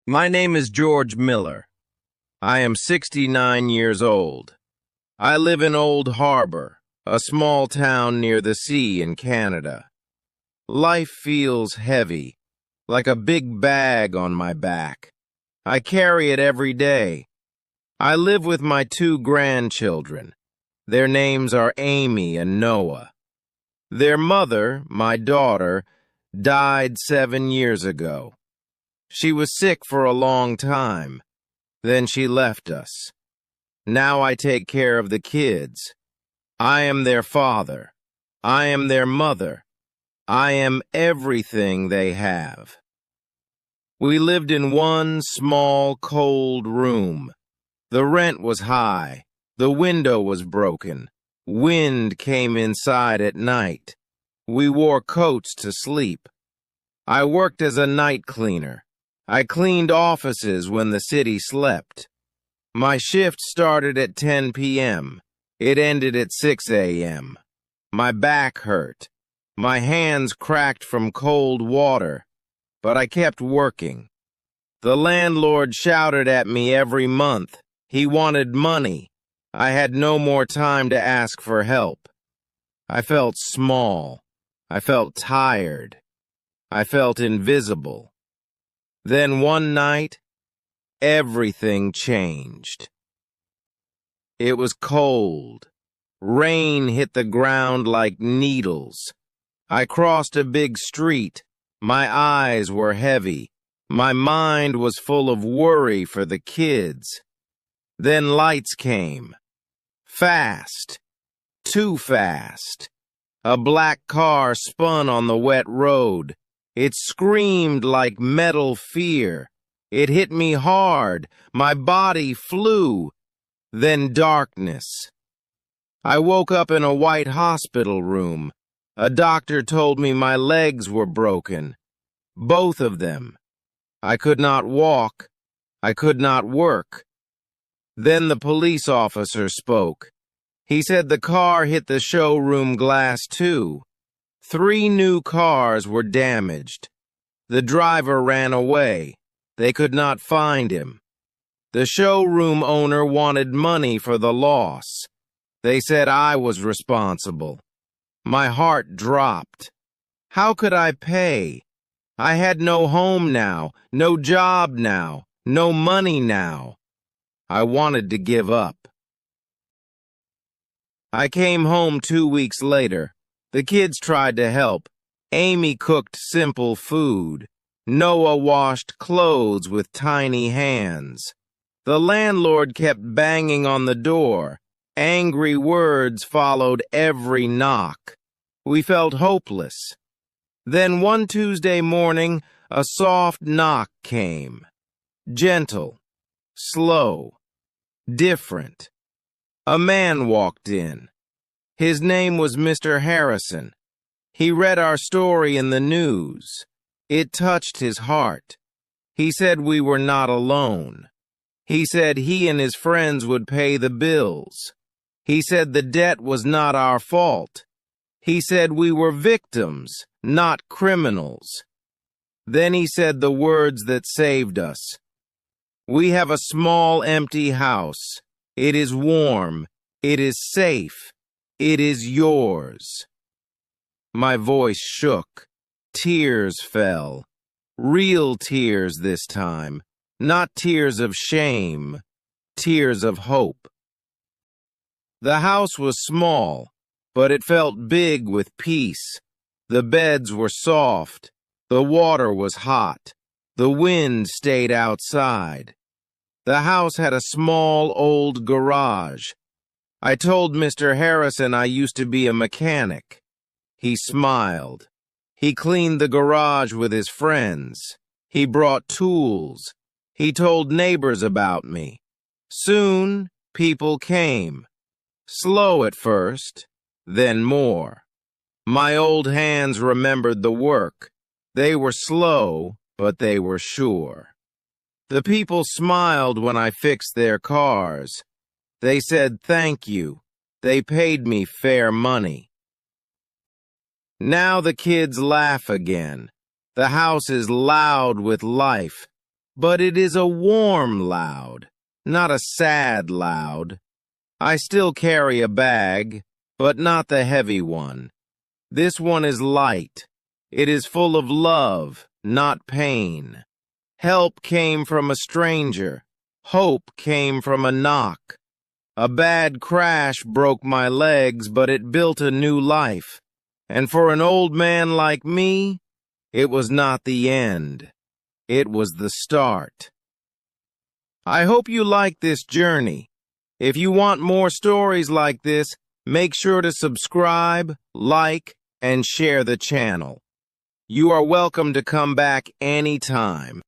My name is George Miller. I am 69 years old. I live in Old Harbor, a small town near the sea in Canada. Life feels heavy, like a big bag on my back. I carry it every day. I live with my two grandchildren. Their names are Amy and Noah. Their mother, my daughter, died 7 years ago. She was sick for a long time. Then she left us. Now I take care of the kids. I am their father. I am their mother. I am everything they have. We lived in one small, cold room. The rent was high. The window was broken. Wind came inside at night. We wore coats to sleep. I worked as a night cleaner. I cleaned offices when the city slept. My shift started at 10 p.m. It ended at 6 a.m. My back hurt. My hands cracked from cold water, but I kept working. The landlord shouted at me every month. He wanted money. I had no more time to ask for help. I felt small. I felt tired. I felt invisible. Then one night, everything changed. It was cold. Rain hit the ground like needles. I crossed a big street. My eyes were heavy. My mind was full of worry for the kids. Then lights came. Fast. Too fast. A black car spun on the wet road. It screamed like metal fear. It hit me hard. My body flew. Then darkness. I woke up in a white hospital room. A doctor told me my legs were broken. Both of them. I could not walk. I could not work. Then the police officer spoke. He said the car hit the showroom glass too. 3 new cars were damaged. The driver ran away. They could not find him. The showroom owner wanted money for the loss. They said I was responsible. My heart dropped. How could I pay? I had no home now, no job now, no money now. I wanted to give up. I came home 2 weeks later. The kids tried to help. Amy cooked simple food. Noah washed clothes with tiny hands. The landlord kept banging on the door. Angry words followed every knock. We felt hopeless. Then one Tuesday morning, a soft knock came. Gentle, slow, different. A man walked in. His name was Mr. Harrison. He read our story in the news. It touched his heart. He said we were not alone. He said he and his friends would pay the bills. He said the debt was not our fault. He said we were victims, not criminals. Then he said the words that saved us. We have a small empty house. It is warm. It is safe. It is yours. My voice shook. Tears fell. Real tears this time. Not tears of shame. Tears of hope. The house was small, but it felt big with peace. The beds were soft. The water was hot. The wind stayed outside. The house had a small old garage. I told Mr. Harrison I used to be a mechanic. He smiled. He cleaned the garage with his friends. He brought tools. He told neighbors about me. Soon, people came. Slow at first, then more. My old hands remembered the work. They were slow, but they were sure. The people smiled when I fixed their cars. They said thank you. They paid me fair money. Now the kids laugh again. The house is loud with life. but it is a warm loud, not a sad loud. I still carry a bag, but not the heavy one. This one is light. It is full of love, not pain. Help came from a stranger. Hope came from a knock. A bad crash broke my legs, but it built a new life. And for an old man like me, it was not the end. It was the start. I hope you like this journey. If you want more stories like this, make sure to subscribe, like, and share the channel. You are welcome to come back anytime.